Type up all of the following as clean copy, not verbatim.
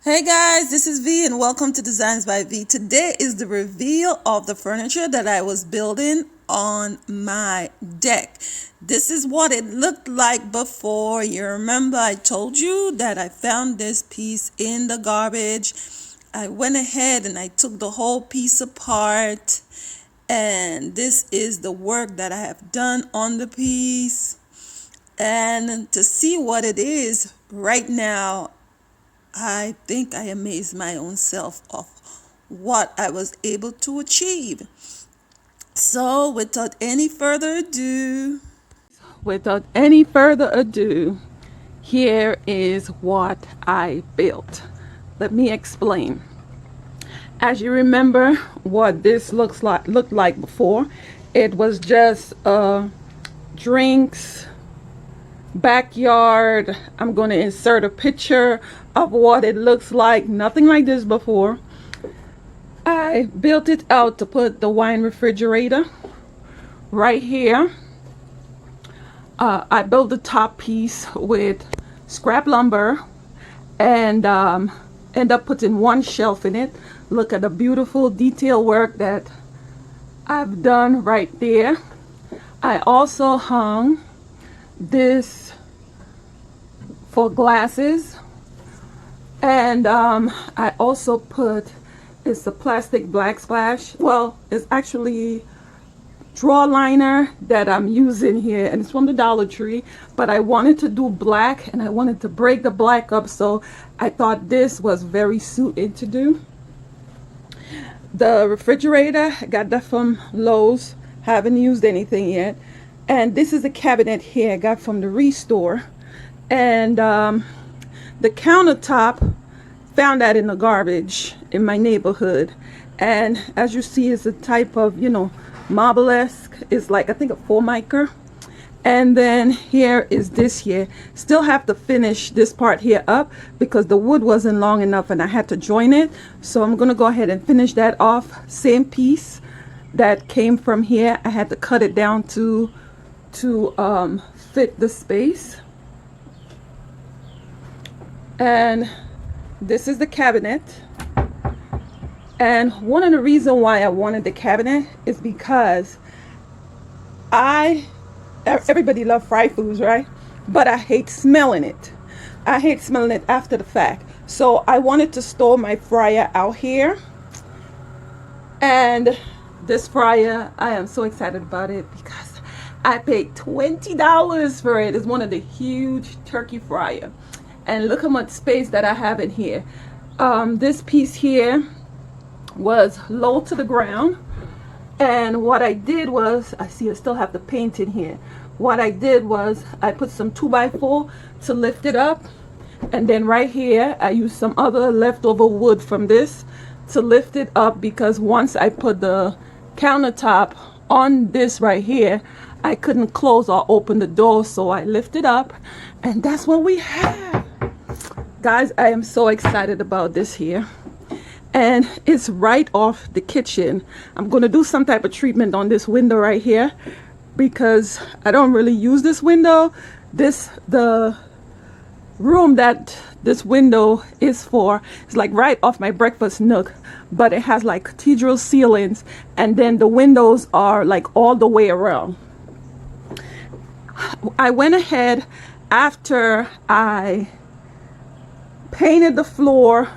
Hey guys, this is V and welcome to Designs by V. Today is the reveal of the furniture that I was building on my deck. This is what it looked like before. You remember I told you that I found this piece in the garbage. I went ahead and I took the whole piece apart, and this is the work that I have done on the piece. And to see what it is right now, I think I amazed my own self of what I was able to achieve. So, without any further ado, here is what I built. Let me explain. As you remember, what this looked like before, it was just drinks, backyard. I'm going to insert a picture of what it looks like. Nothing like this before. I built it out to put the wine refrigerator right here. I built the top piece with scrap lumber and end up putting one shelf in it. Look at the beautiful detail work that I've done right there. I also hung this for glasses, and I also put, it's a plastic black splash. Well, it's actually draw liner that I'm using here, and it's from the Dollar Tree, but I wanted to do black and I wanted to break the black up, so I thought this was very suited to do. The refrigerator, I got that from Lowe's, haven't used anything yet. And this is a cabinet here I got from the Restore. And the countertop, found that in the garbage in my neighborhood. And as you see, it's a type of, marble-esque. It's like, I think, a Formica. And then here is this here. Still have to finish this part here up because the wood wasn't long enough and I had to join it. So I'm going to go ahead and finish that off. Same piece that came from here. I had to cut it down to fit the space. And this is the cabinet. And one of the reasons why I wanted the cabinet is because everybody loves fried foods, right? But I hate smelling it. I hate smelling it after the fact. So I wanted to store my fryer out here. And this fryer, I am so excited about it because I paid $20 for it. It's one of the huge turkey fryer. And look how much space that I have in here. This piece here was low to the ground. And what I did was, I still have the paint in here. What I did was I put some 2x4 to lift it up. And then right here, I used some other leftover wood from this to lift it up, because once I put the countertop on this right here, I couldn't close or open the door, so I lifted up, and that's what we have. Guys, I am so excited about this here. And it's right off the kitchen. I'm going to do some type of treatment on this window right here because I don't really use this window. The room that this window is for is like right off my breakfast nook, but it has like cathedral ceilings, and then the windows are like all the way around. I went ahead after I painted the floor,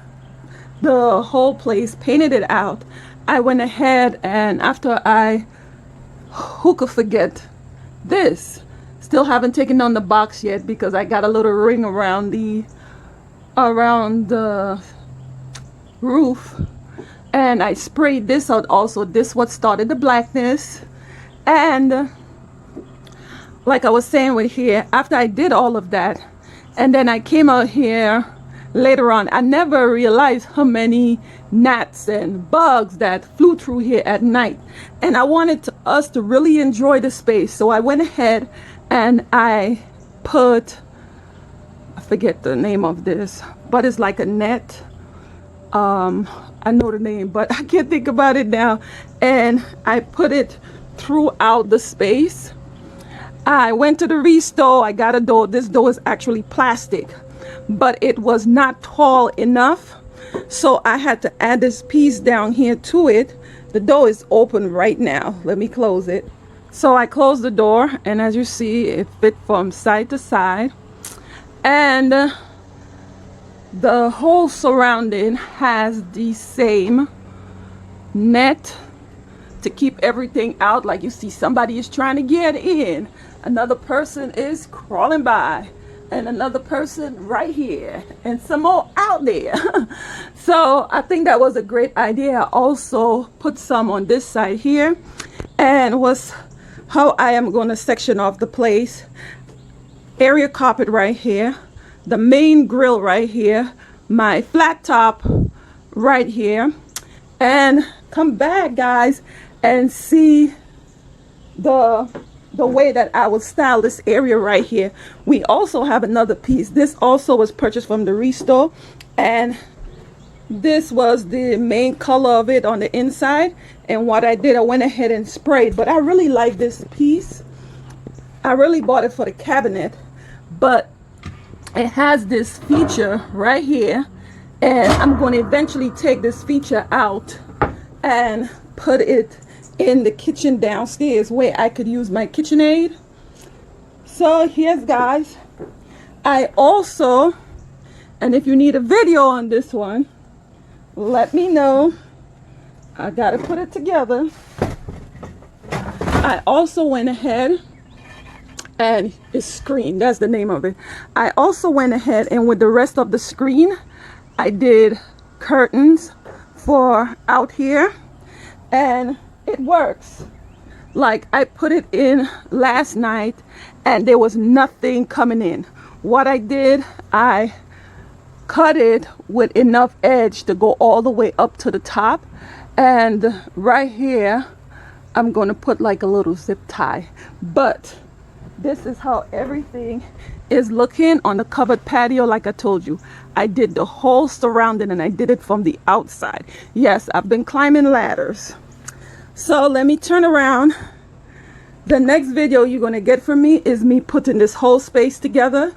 the whole place, painted it out. I went ahead and who could forget this? Still haven't taken down the box yet because I got a little ring around the roof, and I sprayed this out also. This what started the blackness. And like I was saying with here, after I did all of that, and then I came out here later on, I never realized how many gnats and bugs that flew through here at night, and I wanted us to really enjoy the space. So I went ahead and I put, I forget the name of this, but it's like a net. I know the name, but I can't think about it now. And I put it throughout the space. I went to the Restore. I got a door. This door is actually plastic, but it was not tall enough So I had to add this piece down here to it. The door is open right now. Let me close it. So I closed the door, and as you see, it fit from side to side. And the whole surrounding has the same net to keep everything out. Like you see, somebody is trying to get in, another person is crawling by, and another person right here, and some more out there. So I think that was a great idea. I also put some on this side here, and was how I am going to section off the place. Area carpet right here, the main grill right here, my flat top right here. And come back, guys, and see the way that I would style this area right here. We also have another piece. This also was purchased from the Restore, and this was the main color of it on the inside. And what I did, I went ahead and sprayed. But I really like this piece. I really bought it for the cabinet, but it has this feature right here, and I'm going to eventually take this feature out and put it in the kitchen downstairs where I could use my KitchenAid. So here's, guys, I also, and if you need a video on this one, let me know. I gotta put it together. I also went ahead and it's screen, that's the name of it. I also went ahead and with the rest of the screen, I did curtains for out here, and it works. Like, I put it in last night and there was nothing coming in. What I did, I cut it with enough edge to go all the way up to the top, and right here I'm going to put like a little zip tie. But this is how everything is looking on the covered patio. Like I told you, I did the whole surrounding, and I did it from the outside. Yes, I've been climbing ladders. So let me turn around. The next video you're going to get from me is me putting this whole space together.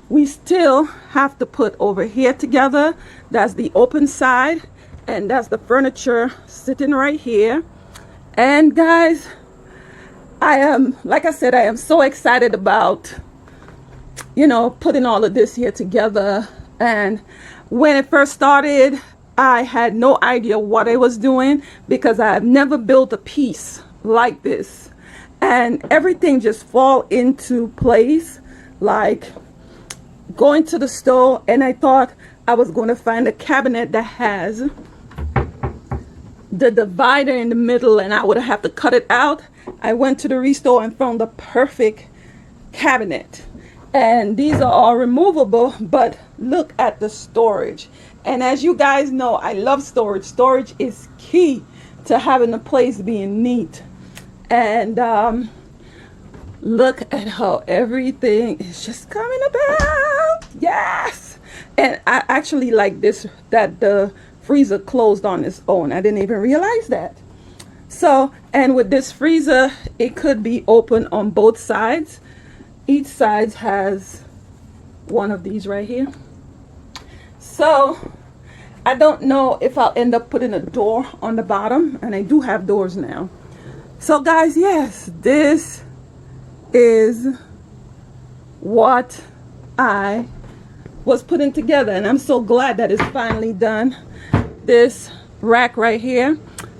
We still have to put over here together. That's the open side, and that's the furniture sitting right here. And guys, I am, like I said, I am so excited about, you know, putting all of this here together. And when it first started, I had no idea what I was doing, because I have never built a piece like this, and everything just fall into place. Like going to the store, and I thought I was going to find a cabinet that has the divider in the middle, and I would have to cut it out. I went to the Restore and found the perfect cabinet, and these are all removable. But look at the storage. And as you guys know, I love storage. Storage is key to having the place being neat. And look at how everything is just coming about. Yes. And I actually like this, that the freezer closed on its own. I didn't even realize that. So, and with this freezer, it could be open on both sides. Each side has one of these right here. So I don't know if I'll end up putting a door on the bottom, and I do have doors now. So guys, yes, this is what I was putting together, and I'm so glad that it's finally done. This rack right here,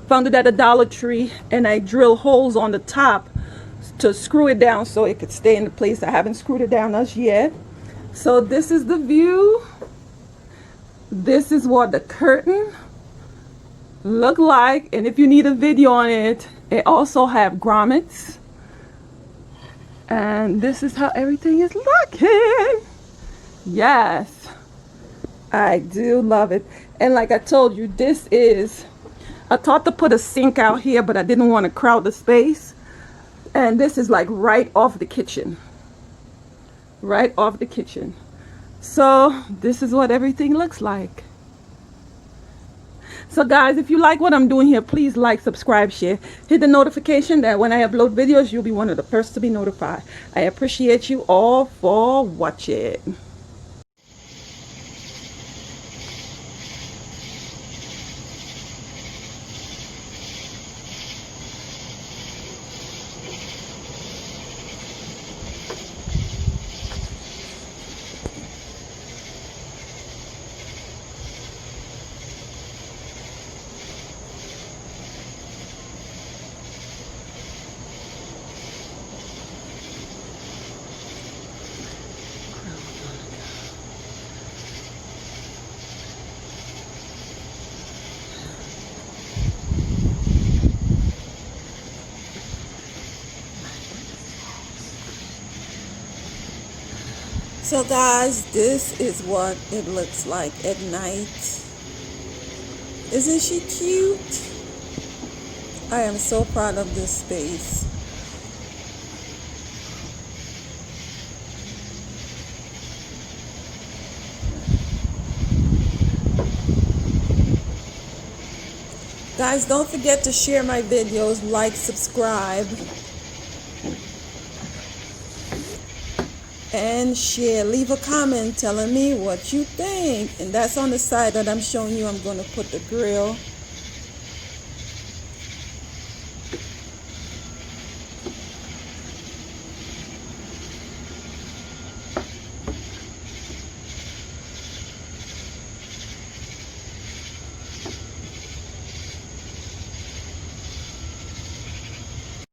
found it at a Dollar Tree, and I drill holes on the top to screw it down so it could stay in the place. I haven't screwed it down as yet. So this is the view. This is what the curtain look like, and if you need a video on it, it also have grommets. And this is how everything is looking. Yes, I do love it. And like I told you, this is, I thought to put a sink out here, but I didn't want to crowd the space. And this is like right off the kitchen. Right off the kitchen. So this is what everything looks like. So guys, if you like what I'm doing here, please like, subscribe, share, hit the notification that when I upload videos, you'll be one of the first to be notified. I appreciate you all for watching. So guys, this is what it looks like at night. Isn't she cute? I am so proud of this space. Guys, don't forget to share my videos, like, subscribe, and share. Leave a comment telling me what you think. And that's on the side that I'm showing you. I'm going to put the grill